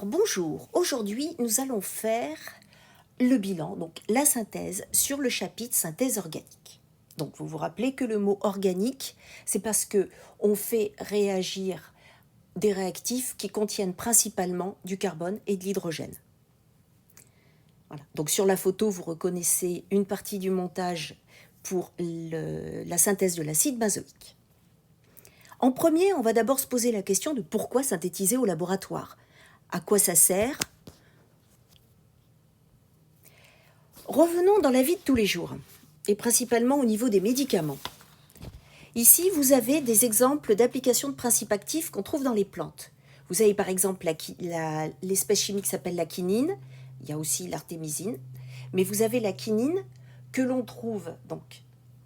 Bonjour, aujourd'hui nous allons faire le bilan, donc la synthèse sur le chapitre synthèse organique. Donc vous vous rappelez que le mot organique, c'est parce que on fait réagir des réactifs qui contiennent principalement du carbone et de l'hydrogène. Voilà. Donc sur la photo, vous reconnaissez une partie du montage pour la synthèse de l'acide benzoïque. En premier, on va d'abord se poser la question de pourquoi synthétiser au laboratoire. À quoi ça sert? Revenons dans la vie de tous les jours, et principalement au niveau des médicaments. Ici, vous avez des exemples d'applications de principes actifs qu'on trouve dans les plantes. Vous avez par exemple l'espèce chimique qui s'appelle la quinine, il y a aussi l'artémisine, mais vous avez la quinine que l'on trouve donc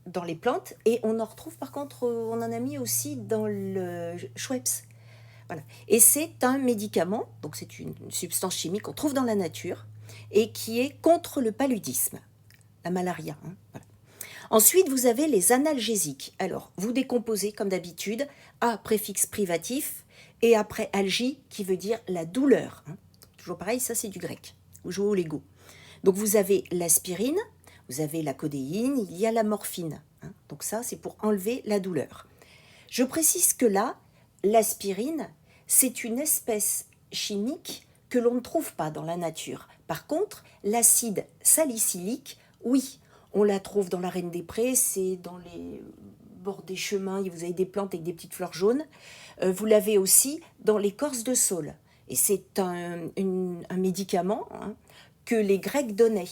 dans les plantes, et on en retrouve par contre, on en a mis aussi dans le Schweppes. Voilà. Et c'est un médicament, donc c'est une substance chimique qu'on trouve dans la nature, et qui est contre le paludisme, la malaria. Voilà. Ensuite, vous avez les analgésiques. Alors, vous décomposez, comme d'habitude, A, préfixe privatif, et après algie, qui veut dire la douleur. Toujours pareil, ça c'est du grec. Vous jouez au Lego. Donc, vous avez l'aspirine, vous avez la codéine, il y a la morphine. Donc ça, c'est pour enlever la douleur. Je précise que là, l'aspirine, c'est une espèce chimique que l'on ne trouve pas dans la nature. Par contre, l'acide salicylique, oui, on la trouve dans l'arène des prés, c'est dans les bords des chemins, vous avez des plantes avec des petites fleurs jaunes. Vous l'avez aussi dans l'écorce de saule. Et c'est un médicament que les Grecs donnaient.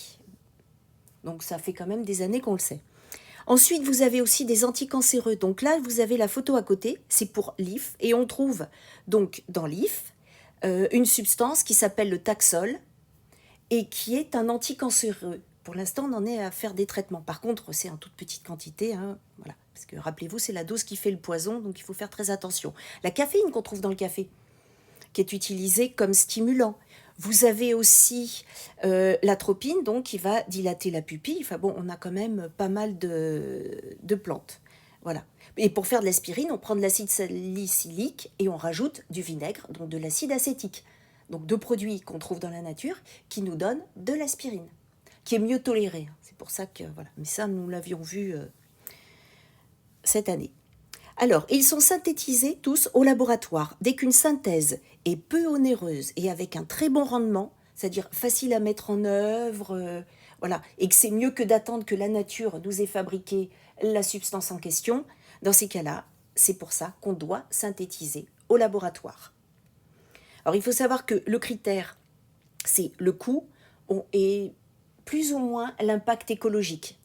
Donc ça fait quand même des années qu'on le sait. Ensuite, vous avez aussi des anticancéreux. Donc là, vous avez la photo à côté, c'est pour l'IF. Et on trouve donc dans l'IF une substance qui s'appelle le Taxol et qui est un anticancéreux. Pour l'instant, on en est à faire des traitements. Par contre, c'est en toute petite quantité. Voilà. Parce que rappelez-vous, c'est la dose qui fait le poison, donc il faut faire très attention. La caféine qu'on trouve dans le café, qui est utilisée comme stimulant. Vous avez aussi l'atropine, donc qui va dilater la pupille. Enfin bon, on a quand même pas mal de plantes. Voilà. Et pour faire de l'aspirine, on prend de l'acide salicylique et on rajoute du vinaigre, donc de l'acide acétique. Donc deux produits qu'on trouve dans la nature qui nous donnent de l'aspirine, qui est mieux tolérée. C'est pour ça que voilà. Mais ça, nous l'avions vu cette année. Alors, ils sont synthétisés tous au laboratoire. Dès qu'une synthèse est peu onéreuse et avec un très bon rendement, c'est-à-dire facile à mettre en œuvre, voilà, et que c'est mieux que d'attendre que la nature nous ait fabriqué la substance en question, dans ces cas-là, c'est pour ça qu'on doit synthétiser au laboratoire. Alors, il faut savoir que le critère, c'est le coût et plus ou moins l'impact écologique.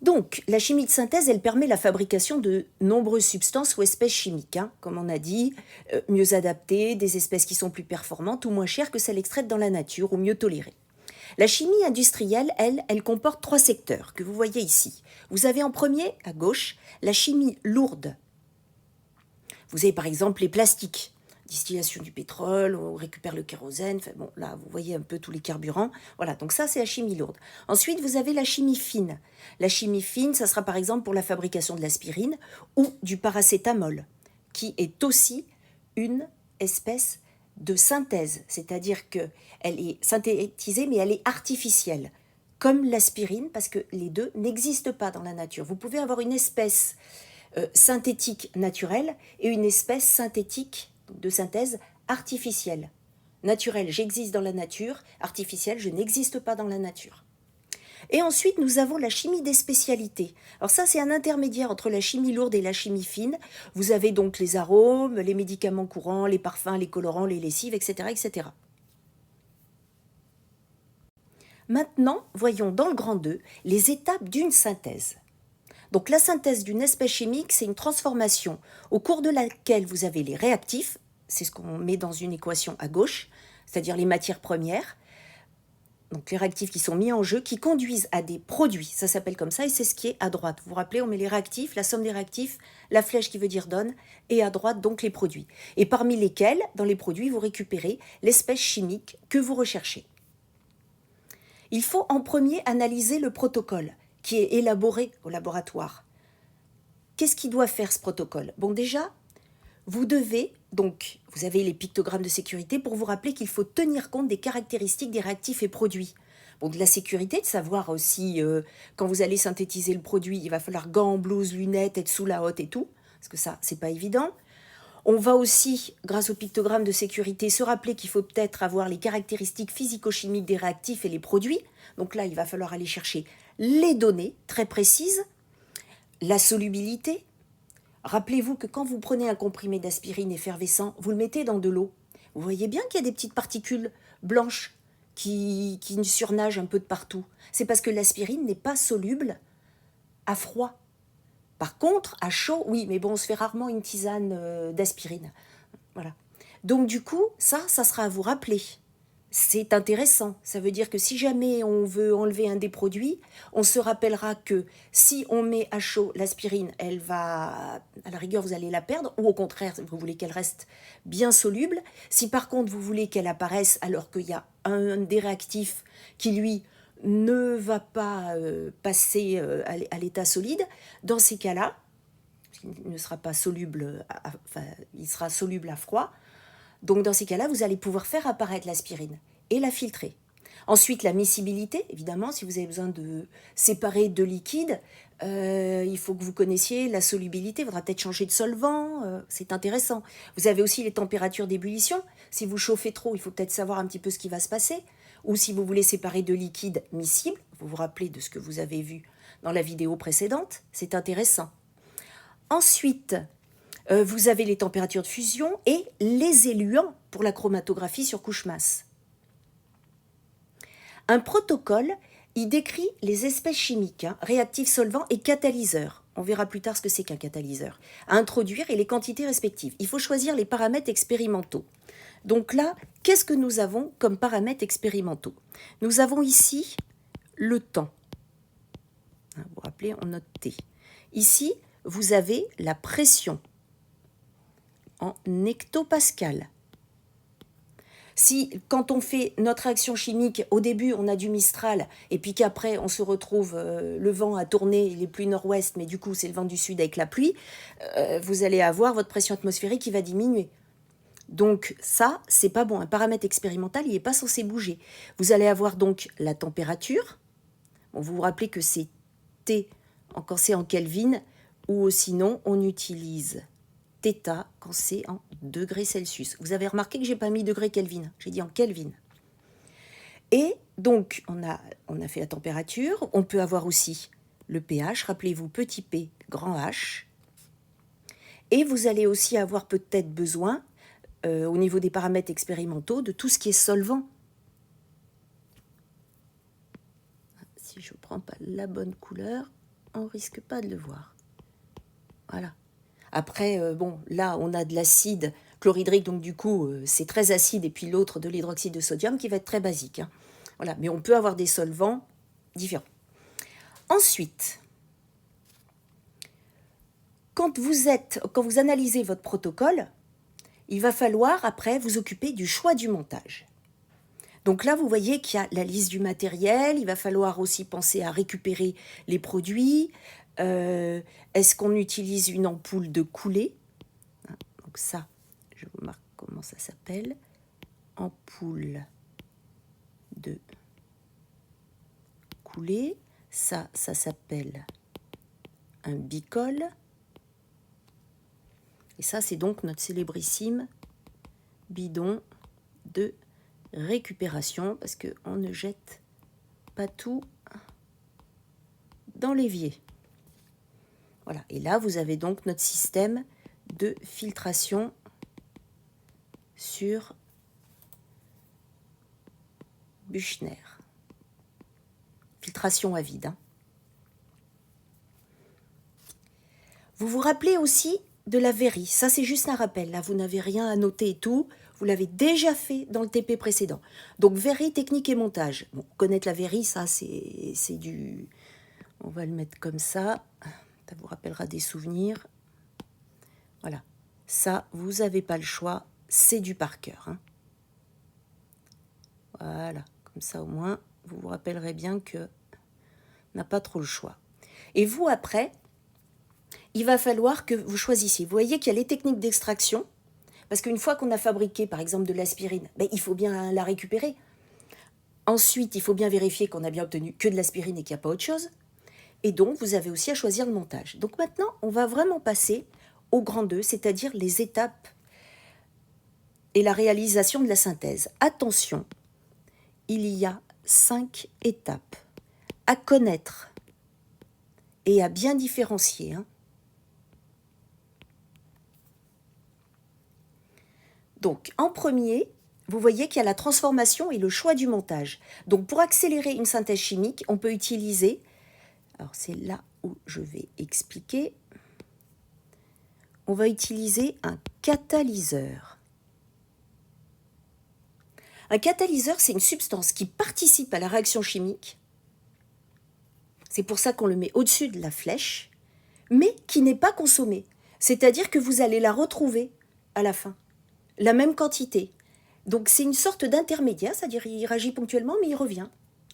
Donc, la chimie de synthèse, elle permet la fabrication de nombreuses substances ou espèces chimiques, comme on a dit, mieux adaptées, des espèces qui sont plus performantes ou moins chères que celles extraites dans la nature ou mieux tolérées. La chimie industrielle, elle comporte 3 secteurs que vous voyez ici. Vous avez en premier, à gauche, la chimie lourde. Vous avez par exemple les plastiques, distillation du pétrole, on récupère le kérosène, enfin bon, là vous voyez un peu tous les carburants. Voilà, donc ça c'est la chimie lourde. Ensuite vous avez la chimie fine. La chimie fine, ça sera par exemple pour la fabrication de l'aspirine ou du paracétamol, qui est aussi une espèce de synthèse, c'est-à-dire qu'elle est synthétisée mais elle est artificielle, comme l'aspirine, parce que les deux n'existent pas dans la nature. Vous pouvez avoir une espèce synthétique naturelle et une espèce synthétique de synthèse artificielle. Naturelle, j'existe dans la nature, artificielle, je n'existe pas dans la nature. Et ensuite, nous avons la chimie des spécialités. Alors ça, c'est un intermédiaire entre la chimie lourde et la chimie fine. Vous avez donc les arômes, les médicaments courants, les parfums, les colorants, les lessives, etc., etc. Maintenant, voyons dans le grand 2 les étapes d'une synthèse. Donc la synthèse d'une espèce chimique, c'est une transformation au cours de laquelle vous avez les réactifs, c'est ce qu'on met dans une équation à gauche, c'est-à-dire les matières premières, donc les réactifs qui sont mis en jeu, qui conduisent à des produits, ça s'appelle comme ça, et c'est ce qui est à droite. Vous vous rappelez, on met les réactifs, la somme des réactifs, la flèche qui veut dire donne, et à droite donc les produits. Et parmi lesquels, dans les produits, vous récupérez l'espèce chimique que vous recherchez. Il faut en premier analyser le protocole qui est élaboré au laboratoire. Qu'est-ce qu'il doit faire ce protocole? Bon, déjà, vous devez, donc, vous avez les pictogrammes de sécurité pour vous rappeler qu'il faut tenir compte des caractéristiques des réactifs et produits. Bon, de la sécurité, de savoir aussi, quand vous allez synthétiser le produit, il va falloir gants, blouses, lunettes, être sous la hotte et tout, parce que ça, c'est pas évident. On va aussi, grâce au pictogramme de sécurité, se rappeler qu'il faut peut-être avoir les caractéristiques physico-chimiques des réactifs et les produits. Donc là, il va falloir aller chercher les données très précises, la solubilité. Rappelez-vous que quand vous prenez un comprimé d'aspirine effervescent, vous le mettez dans de l'eau. Vous voyez bien qu'il y a des petites particules blanches qui surnagent un peu de partout. C'est parce que l'aspirine n'est pas soluble à froid. Par contre, à chaud, oui, mais bon, on se fait rarement une tisane d'aspirine. Voilà. Donc du coup, ça sera à vous rappeler. C'est intéressant. Ça veut dire que si jamais on veut enlever un des produits, on se rappellera que si on met à chaud l'aspirine, elle va, à la rigueur, vous allez la perdre, ou au contraire, vous voulez qu'elle reste bien soluble. Si par contre vous voulez qu'elle apparaisse alors qu'il y a un des réactifs qui, lui, ne va pas passer à l'état solide, dans ces cas-là, il ne sera pas soluble, enfin, il sera soluble à froid. Donc dans ces cas-là, vous allez pouvoir faire apparaître l'aspirine et la filtrer. Ensuite, la miscibilité, évidemment, si vous avez besoin de séparer deux liquides, il faut que vous connaissiez la solubilité, il faudra peut-être changer de solvant, c'est intéressant. Vous avez aussi les températures d'ébullition. Si vous chauffez trop, il faut peut-être savoir un petit peu ce qui va se passer. Ou si vous voulez séparer deux liquides miscibles, vous vous rappelez de ce que vous avez vu dans la vidéo précédente, c'est intéressant. Ensuite, vous avez les températures de fusion et les éluants pour la chromatographie sur couche masse. Un protocole, il décrit les espèces chimiques, réactifs, solvants et catalyseurs. On verra plus tard ce que c'est qu'un catalyseur. À introduire et les quantités respectives. Il faut choisir les paramètres expérimentaux. Donc là, qu'est-ce que nous avons comme paramètres expérimentaux? Nous avons ici le temps. Vous vous rappelez, on note T. Ici, vous avez la pression en hectopascal. Si, quand on fait notre réaction chimique, au début, on a du Mistral, et puis qu'après, on se retrouve, le vent a tourné, il est plus nord-ouest, mais du coup, c'est le vent du sud avec la pluie, vous allez avoir votre pression atmosphérique qui va diminuer. Donc ça, c'est pas bon. Un paramètre expérimental, il n'est pas censé bouger. Vous allez avoir donc la température. Bon, vous vous rappelez que c'est T quand c'est en Kelvin, ou sinon, on utilise θ quand c'est en degrés Celsius. Vous avez remarqué que j'ai pas mis degrés Kelvin, j'ai dit en Kelvin. Et donc, on a fait la température. On peut avoir aussi le pH. Rappelez-vous, petit p, grand H. Et vous allez aussi avoir peut-être besoin, au niveau des paramètres expérimentaux, de tout ce qui est solvant. Si je ne prends pas la bonne couleur, on ne risque pas de le voir. Voilà. Après, bon, là, on a de l'acide chlorhydrique, donc du coup, c'est très acide, et puis l'autre, de l'hydroxyde de sodium, qui va être très basique. Voilà. Mais on peut avoir des solvants différents. Ensuite, quand vous analysez votre protocole, il va falloir, après, vous occuper du choix du montage. Donc là, vous voyez qu'il y a la liste du matériel, il va falloir aussi penser à récupérer les produits. Est-ce qu'on utilise une ampoule de coulée? Donc ça, je vous marque comment ça s'appelle. Ampoule de coulée. Ça s'appelle un bicol. Et ça, c'est donc notre célébrissime bidon de récupération, parce qu'on ne jette pas tout dans l'évier. Voilà. Et là, vous avez donc notre système de filtration sur Büchner. Filtration à vide. Vous vous rappelez aussi de la Very. Ça, c'est juste un rappel. Là, vous n'avez rien à noter et tout. Vous l'avez déjà fait dans le TP précédent. Donc, Very, technique et montage. Bon, connaître la Very, ça, c'est du... On va le mettre comme ça. Ça vous rappellera des souvenirs. Voilà. Ça, vous n'avez pas le choix. C'est du par cœur. Voilà. Comme ça, au moins, vous vous rappellerez bien que n'a pas trop le choix. Et vous, après, il va falloir que vous choisissiez. Vous voyez qu'il y a les techniques d'extraction, parce qu'une fois qu'on a fabriqué, par exemple, de l'aspirine, ben, il faut bien la récupérer. Ensuite, il faut bien vérifier qu'on a bien obtenu que de l'aspirine et qu'il n'y a pas autre chose. Et donc, vous avez aussi à choisir le montage. Donc maintenant, on va vraiment passer au grand 2, c'est-à-dire les étapes et la réalisation de la synthèse. Attention, il y a 5 étapes à connaître et à bien différencier. Donc, en premier, vous voyez qu'il y a la transformation et le choix du montage. Donc, pour accélérer une synthèse chimique, on peut utiliser... Alors, c'est là où je vais expliquer. On va utiliser un catalyseur. Un catalyseur, c'est une substance qui participe à la réaction chimique. C'est pour ça qu'on le met au-dessus de la flèche, mais qui n'est pas consommée. C'est-à-dire que vous allez la retrouver à la fin, la même quantité. Donc c'est une sorte d'intermédiaire, c'est-à-dire il réagit ponctuellement, mais il revient.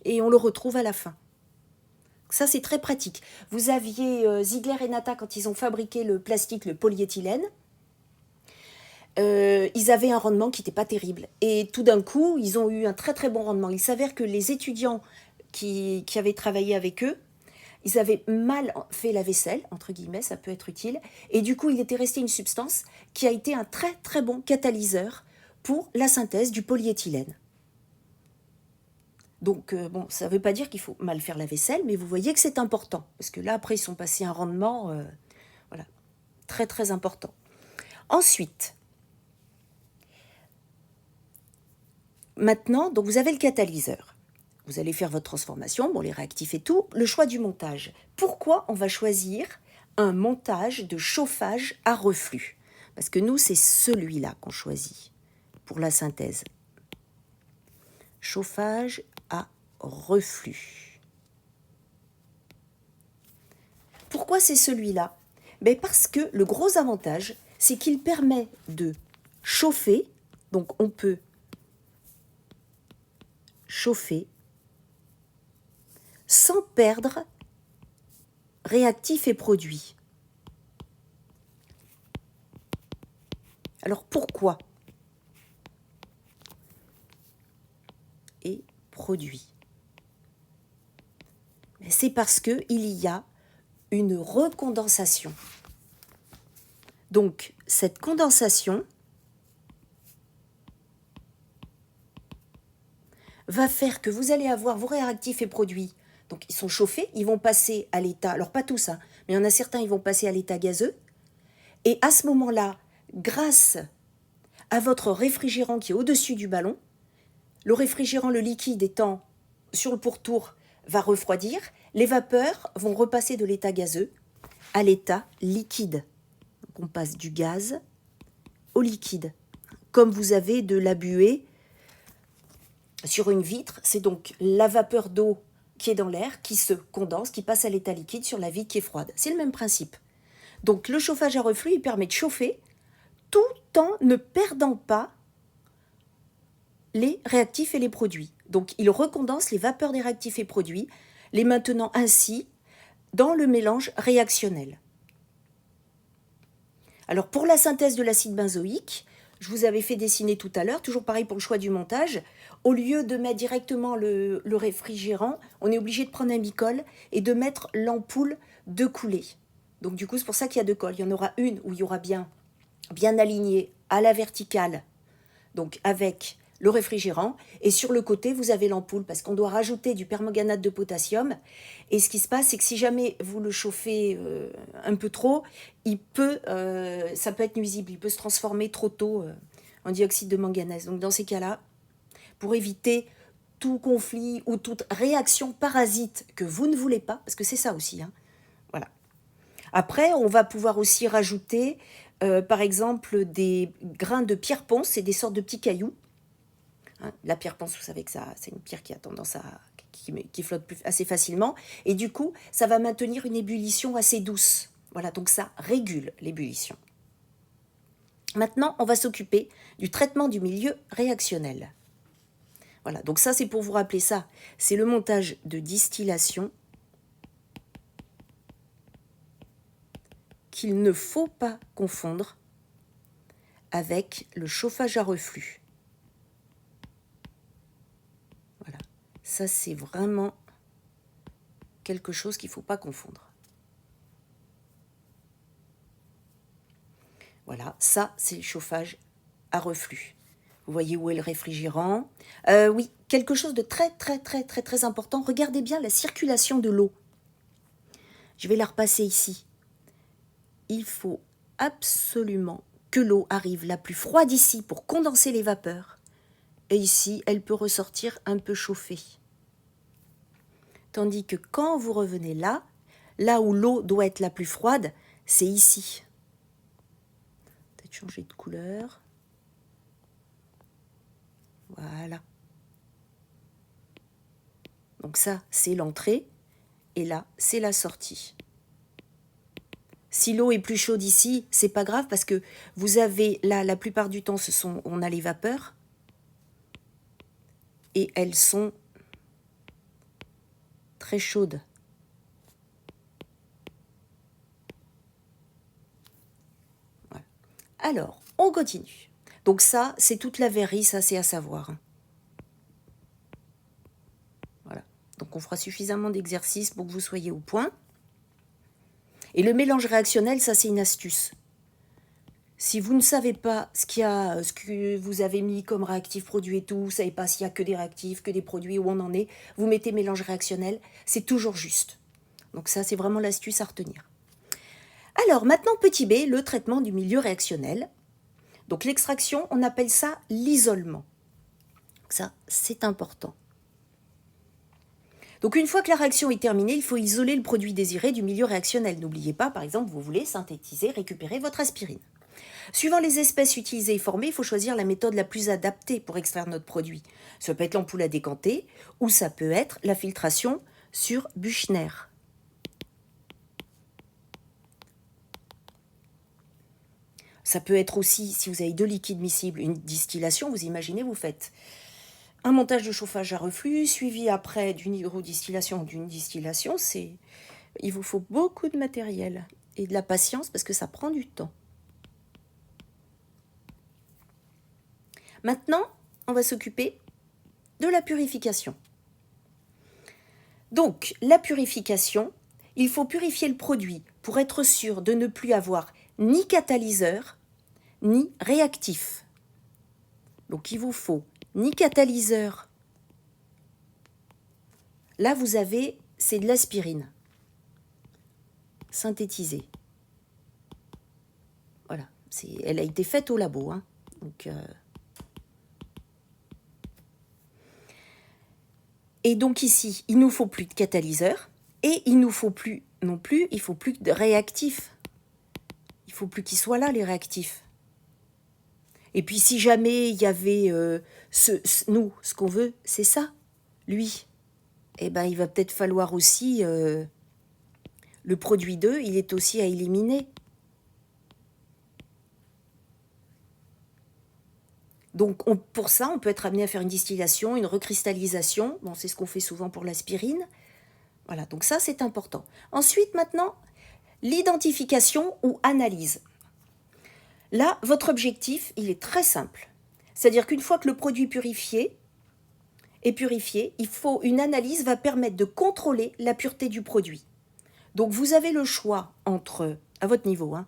Et on le retrouve à la fin. Ça, c'est très pratique. Vous aviez Ziegler et Natta, quand ils ont fabriqué le plastique, le polyéthylène, ils avaient un rendement qui n'était pas terrible. Et tout d'un coup, ils ont eu un très très bon rendement. Il s'avère que les étudiants qui avaient travaillé avec eux, ils avaient mal fait la vaisselle, entre guillemets, ça peut être utile. Et du coup, il était resté une substance qui a été un très très bon catalyseur pour la synthèse du polyéthylène. Donc, bon, ça ne veut pas dire qu'il faut mal faire la vaisselle, mais vous voyez que c'est important. Parce que là, après, ils sont passés à un rendement voilà, très très important. Ensuite, maintenant, donc vous avez le catalyseur. Vous allez faire votre transformation, bon, les réactifs et tout, le choix du montage. Pourquoi on va choisir un montage de chauffage à reflux? Parce que nous, c'est celui-là qu'on choisit pour la synthèse. Chauffage à reflux. Pourquoi c'est celui-là? Ben parce que le gros avantage, c'est qu'il permet de chauffer, donc on peut chauffer sans perdre réactifs et produits. Alors pourquoi? Et produits. C'est parce qu'il y a une recondensation. Donc cette condensation va faire que vous allez avoir vos réactifs et produits. Donc ils sont chauffés, ils vont passer à l'état, alors pas tous, hein, mais il y en a certains, ils vont passer à l'état gazeux. Et à ce moment-là, grâce à votre réfrigérant qui est au-dessus du ballon, le réfrigérant, le liquide étant sur le pourtour, va refroidir, les vapeurs vont repasser de l'état gazeux à l'état liquide. Donc on passe du gaz au liquide. Comme vous avez de la buée sur une vitre, c'est donc la vapeur d'eau qui est dans l'air, qui se condense, qui passe à l'état liquide sur la vitre qui est froide. C'est le même principe. Donc le chauffage à reflux, il permet de chauffer tout en ne perdant pas les réactifs et les produits. Donc il recondense les vapeurs des réactifs et produits, les maintenant ainsi dans le mélange réactionnel. Alors pour la synthèse de l'acide benzoïque, je vous avais fait dessiner tout à l'heure, toujours pareil pour le choix du montage, au lieu de mettre directement le réfrigérant, on est obligé de prendre un bicol et de mettre l'ampoule de coulée. Donc du coup c'est pour ça qu'il y a deux cols. Il y en aura une où il y aura bien aligné à la verticale, donc avec le réfrigérant, et sur le côté vous avez l'ampoule parce qu'on doit rajouter du permanganate de potassium. Et ce qui se passe, c'est que si jamais vous le chauffez un peu trop, ça peut être nuisible, il peut se transformer trop tôt en dioxyde de manganèse. Donc dans ces cas-là, pour éviter tout conflit ou toute réaction parasite que vous ne voulez pas, parce que c'est ça aussi, hein, voilà. Après, on va pouvoir aussi rajouter, par exemple, des grains de pierre ponce, c'est des sortes de petits cailloux. Hein, la pierre ponce, vous savez que c'est une pierre qui a tendance qui flotte assez facilement. Et du coup, ça va maintenir une ébullition assez douce. Voilà, donc ça régule l'ébullition. Maintenant, on va s'occuper du traitement du milieu réactionnel. Voilà, donc ça, c'est pour vous rappeler ça. C'est le montage de distillation qu'il ne faut pas confondre avec le chauffage à reflux. Voilà, ça c'est vraiment quelque chose qu'il ne faut pas confondre. Voilà, ça c'est le chauffage à reflux. Vous voyez où est le réfrigérant. Oui, quelque chose de très important. Regardez bien la circulation de l'eau. Je vais la repasser ici. Il faut absolument que l'eau arrive la plus froide ici pour condenser les vapeurs. Et ici, elle peut ressortir un peu chauffée. Tandis que quand vous revenez là où l'eau doit être la plus froide, c'est ici. Peut-être changer de couleur. Voilà. Donc ça, c'est l'entrée. Et là, c'est la sortie. Si l'eau est plus chaude ici, c'est pas grave parce que vous avez là, la plupart du temps, on a les vapeurs. Et elles sont très chaudes. Voilà. Alors, on continue. Donc ça, c'est toute la verrerie, ça c'est à savoir. Voilà. Donc on fera suffisamment d'exercices pour que vous soyez au point. Et le mélange réactionnel, ça c'est une astuce. Si vous ne savez pas ce que vous avez mis comme réactif produit et tout, vous ne savez pas s'il y a que des réactifs, que des produits, où on en est, vous mettez mélange réactionnel, c'est toujours juste. Donc ça, c'est vraiment l'astuce à retenir. Alors maintenant, petit b, le traitement du milieu réactionnel. Donc l'extraction, on appelle ça l'isolement. Ça, c'est important. Donc une fois que la réaction est terminée, il faut isoler le produit désiré du milieu réactionnel. N'oubliez pas, par exemple, vous voulez synthétiser, récupérer votre aspirine. Suivant les espèces utilisées et formées, il faut choisir la méthode la plus adaptée pour extraire notre produit. Ça peut être l'ampoule à décanter ou ça peut être la filtration sur Buchner. Ça peut être aussi, si vous avez deux liquides miscibles, une distillation. Vous imaginez, vous faites un montage de chauffage à reflux, suivi après d'une hydrodistillation ou d'une distillation. Il vous faut beaucoup de matériel et de la patience parce que ça prend du temps. Maintenant, on va s'occuper de la purification. Donc, la purification, il faut purifier le produit pour être sûr de ne plus avoir ni catalyseur, ni réactif. Donc, il vous faut ni catalyseur. Là, vous avez, c'est de l'aspirine synthétisée. Voilà, elle a été faite au labo. Hein. Donc, et donc ici, il ne nous faut plus de catalyseur et il ne nous faut plus non plus, il ne faut plus de réactifs. Il ne faut plus qu'ils soient là, les réactifs. Et puis si jamais il y avait nous, ce qu'on veut, c'est ça, lui. Eh bien, il va peut-être falloir aussi, le produit 2, il est aussi à éliminer. Donc pour ça, on peut être amené à faire une distillation, une recristallisation. Bon, c'est ce qu'on fait souvent pour l'aspirine. Voilà, donc ça c'est important. Ensuite, maintenant, l'identification ou analyse. Là, votre objectif, il est très simple. C'est-à-dire qu'une fois que le produit est purifié, une analyse va permettre de contrôler la pureté du produit. Donc vous avez le choix entre, à votre niveau, hein,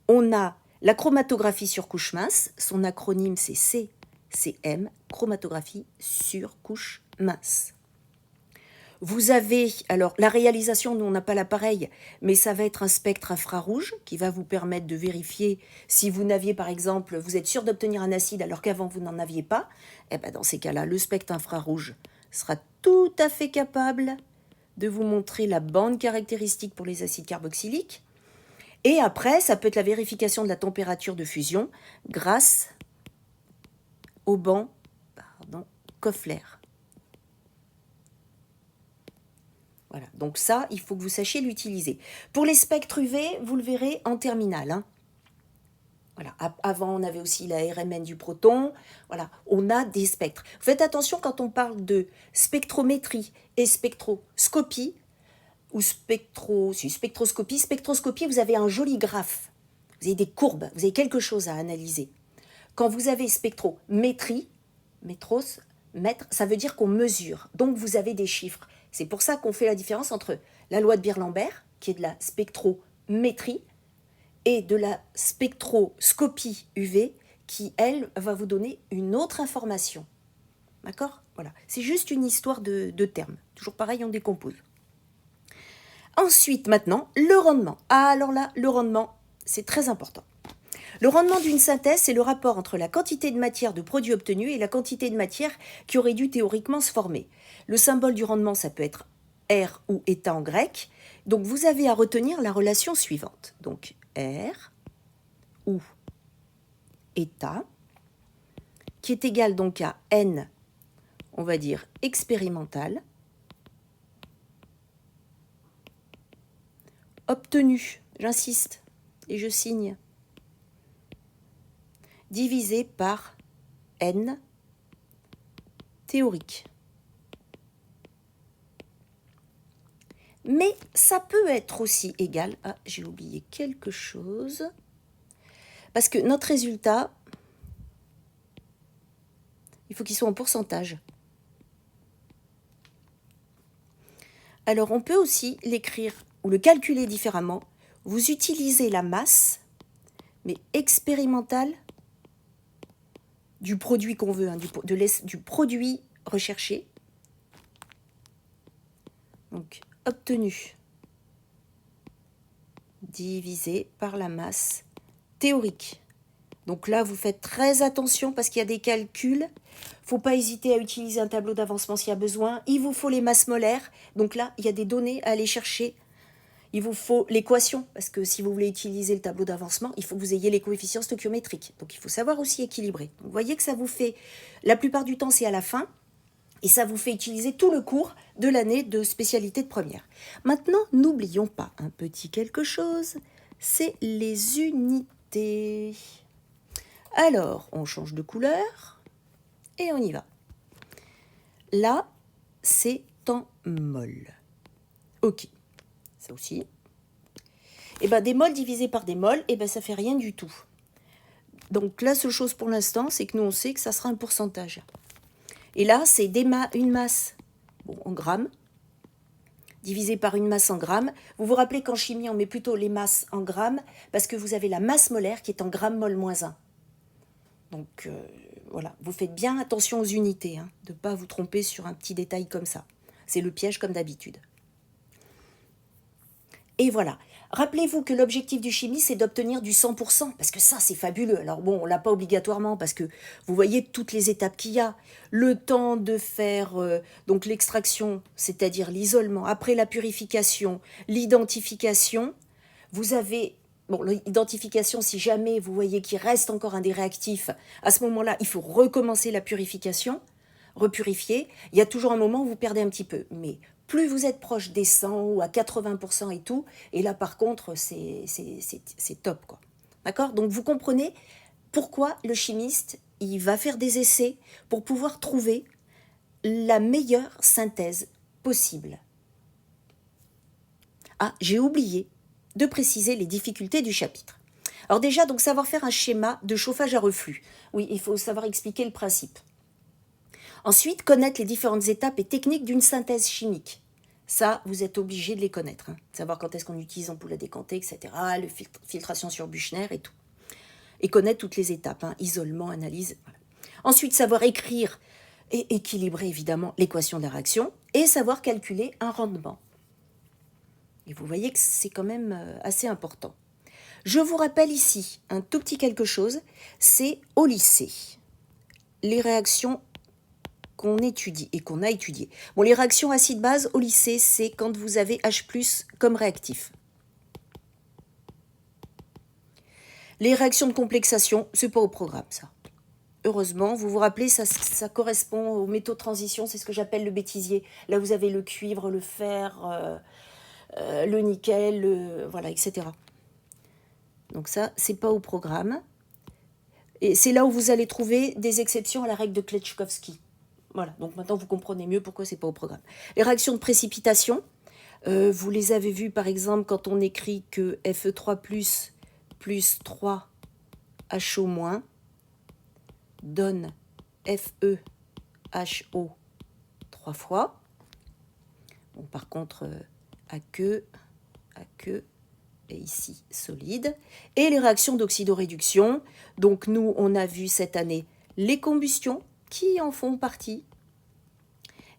on a la chromatographie sur couche mince, son acronyme c'est CCM, chromatographie sur couche mince. Vous avez, alors la réalisation, nous on n'a pas l'appareil, mais ça va être un spectre infrarouge qui va vous permettre de vérifier si vous n'aviez par exemple, vous êtes sûr d'obtenir un acide alors qu'avant vous n'en aviez pas, et bien dans ces cas-là, le spectre infrarouge sera tout à fait capable de vous montrer la bande caractéristique pour les acides carboxyliques. Et après, ça peut être la vérification de la température de fusion grâce au banc Koffler. Voilà, donc ça, il faut que vous sachiez l'utiliser. Pour les spectres UV, vous le verrez en terminale. Hein. Voilà. Avant, on avait aussi la RMN du proton. Voilà, on a des spectres. Faites attention quand on parle de spectrométrie et spectroscopie. ou spectroscopie. Spectroscopie, vous avez un joli graphe, vous avez des courbes, vous avez quelque chose à analyser. Quand vous avez spectrométrie, mètre, ça veut dire qu'on mesure, donc vous avez des chiffres. C'est pour ça qu'on fait la différence entre la loi de Beer-Lambert, qui est de la spectrométrie, et de la spectroscopie UV, qui, elle, va vous donner une autre information. D'accord? Voilà. C'est juste une histoire de termes. Toujours pareil, on décompose. Ensuite, maintenant, le rendement. Ah, alors là, le rendement, c'est très important. Le rendement d'une synthèse, c'est le rapport entre la quantité de matière de produit obtenu et la quantité de matière qui aurait dû théoriquement se former. Le symbole du rendement, ça peut être R ou état en grec. Donc, vous avez à retenir la relation suivante. Donc, R ou état, qui est égal donc à N, on va dire expérimental, obtenu, j'insiste, et je signe, divisé par N théorique. Mais ça peut être aussi égal à, j'ai oublié quelque chose, parce que notre résultat, il faut qu'il soit en pourcentage. Alors on peut aussi l'écrire ou le calculer différemment. Vous utilisez la masse, mais expérimentale, du produit qu'on veut, hein, du produit recherché. Donc, obtenu divisé par la masse théorique. Donc là, vous faites très attention parce qu'il y a des calculs. Il ne faut pas hésiter à utiliser un tableau d'avancement s'il y a besoin. Il vous faut les masses molaires. Donc là, il y a des données à aller chercher. Il vous faut l'équation, parce que si vous voulez utiliser le tableau d'avancement, il faut que vous ayez les coefficients stoichiométriques. Donc il faut savoir aussi équilibrer. Donc, vous voyez que ça vous fait, la plupart du temps, c'est à la fin, et ça vous fait utiliser tout le cours de l'année de spécialité de première. Maintenant, n'oublions pas un petit quelque chose, c'est les unités. Alors, on change de couleur, et on y va. Là, c'est en mol. Ok. Ça aussi. Et bien, des mols divisés par des mols, et ben ça fait rien du tout. Donc, la seule chose pour l'instant, c'est que nous, on sait que ça sera un pourcentage. Et là, c'est une masse en grammes, divisée par une masse en grammes. Vous vous rappelez qu'en chimie, on met plutôt les masses en grammes, parce que vous avez la masse molaire qui est en grammes mol moins 1. Donc, voilà, vous faites bien attention aux unités, hein, de ne pas vous tromper sur un petit détail comme ça. C'est le piège comme d'habitude. Et voilà. Rappelez-vous que l'objectif du chimie, c'est d'obtenir du 100%, parce que ça, c'est fabuleux. Alors bon, on ne l'a pas obligatoirement, parce que vous voyez toutes les étapes qu'il y a. Le temps de faire donc l'extraction, c'est-à-dire l'isolement, après la purification, l'identification. Vous avez, bon, l'identification, si jamais vous voyez qu'il reste encore un des réactifs, à ce moment-là, il faut recommencer la purification, repurifier. Il y a toujours un moment où vous perdez un petit peu, mais plus vous êtes proche des 100 ou à 80% et tout, et là par contre c'est top quoi. D'accord? Donc vous comprenez pourquoi le chimiste il va faire des essais pour pouvoir trouver la meilleure synthèse possible. Ah, j'ai oublié de préciser les difficultés du chapitre. Alors déjà, donc savoir faire un schéma de chauffage à reflux. Oui, il faut savoir expliquer le principe. Ensuite, connaître les différentes étapes et techniques d'une synthèse chimique. Ça, vous êtes obligé de les connaître. Hein. Savoir quand est-ce qu'on utilise ampoule à décanter, etc. Le filtration sur Büchner et tout. Et connaître toutes les étapes. Hein. Isolement, analyse. Voilà. Ensuite, savoir écrire et équilibrer évidemment l'équation de la réaction. Et savoir calculer un rendement. Et vous voyez que c'est quand même assez important. Je vous rappelle ici un tout petit quelque chose. C'est au lycée. Les réactions qu'on étudie et qu'on a étudié. Bon, les réactions acide-base au lycée, c'est quand vous avez H+ comme réactif. Les réactions de complexation, c'est pas au programme, ça. Heureusement, vous vous rappelez, ça correspond aux métaux de transition, c'est ce que j'appelle le bêtisier. Là, vous avez le cuivre, le fer, le nickel, voilà, etc. Donc ça, c'est pas au programme. Et c'est là où vous allez trouver des exceptions à la règle de Kleczkowski. Voilà, donc maintenant vous comprenez mieux pourquoi c'est pas au programme. Les réactions de précipitation, Vous les avez vus par exemple quand on écrit que Fe3 plus 3HO- donne FeHO 3 fois. Bon, par contre, aqueux, et ici solide. Et les réactions d'oxydoréduction. Donc nous, on a vu cette année les combustions qui en font partie.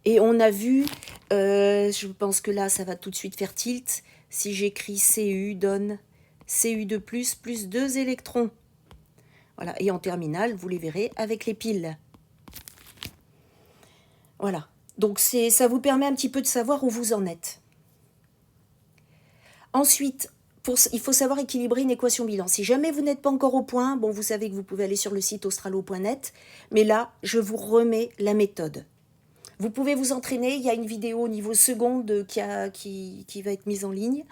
Et on a vu, je pense que là, ça va tout de suite faire tilt. Si j'écris Cu, donne Cu2+, plus 2 électrons. Voilà. Et en terminale, vous les verrez avec les piles. Voilà. Donc ça vous permet un petit peu de savoir où vous en êtes. Ensuite, il faut savoir équilibrer une équation bilan. Si jamais vous n'êtes pas encore au point, bon, vous savez que vous pouvez aller sur le site australo.net, mais là, je vous remets la méthode. Vous pouvez vous entraîner, il y a une vidéo au niveau seconde qui va être mise en ligne.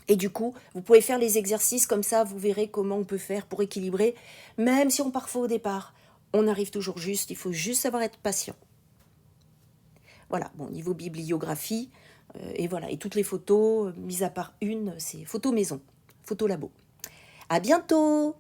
Et du coup, vous pouvez faire les exercices comme ça, vous verrez comment on peut faire pour équilibrer. Même si on part faux au départ, on arrive toujours juste, il faut juste savoir être patient. Voilà, bon, niveau bibliographie, et voilà, et toutes les photos, mis à part une, c'est photo maison, photo labo. À bientôt!